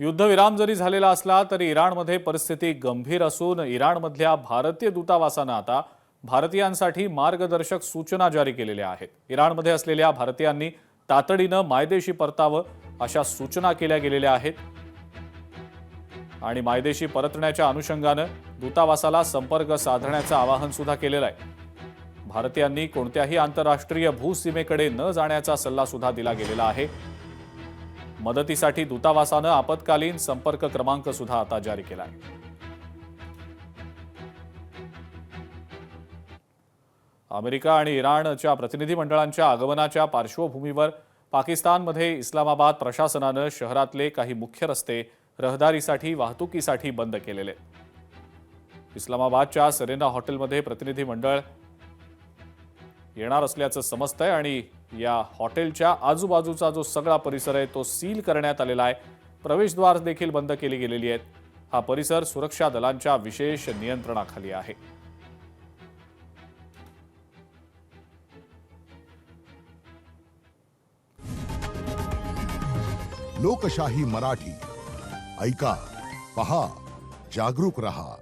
युद्धविराम जरी झालेला असला तरी इराणमध्ये परिस्थिती गंभीर असून इराणमधल्या भारतीय दूतावासानं आता भारतीयांसाठी मार्गदर्शक सूचना जारी केलेल्या आहेत। इराणमध्ये असलेल्या भारतीयांनी तातडीनं मायदेशी परतावं अशा सूचना केल्या गेलेल्या आहेत आणि मायदेशी परतण्याच्या अनुषंगानं दूतावासाला संपर्क साधण्याचं आवाहन सुद्धा केलेलं आहे। भारतीयांनी कोणत्याही आंतरराष्ट्रीय भूसीमेकडे न जाण्याचा सल्ला सुद्धा दिला गेलेला आहे। मदतीसाठी दूतावासानं आपत्कालीन संपर्क क्रमांक सुद्धा आता जारी केला आहे। अमेरिका आणि इराणच्या प्रतिनिधी मंडळांच्या आगमनाच्या पार्श्वभूमीवर पाकिस्तानमध्ये इस्लामाबाद प्रशासनानं शहरातले काही मुख्य रस्ते रहदारीसाठी वाहतुकीसाठी बंद केलेले आहेत। इस्लामाबादच्या सेरेना हॉटेलमध्ये प्रतिनिधी मंडळ येणार असल्याचं समजतंय आणि या हॉटेलच्या आजूबाजूचा जो सगळा परिसर आहे तो सील करण्यात आलेला आहे। प्रवेशद्वार देखील बंद केली गेलेली आहेत। हा परिसर सुरक्षा दलांच्या विशेष नियंत्रणाखाली आहे। लोकशाही मराठी ऐका, पहा, जागरूक रहा।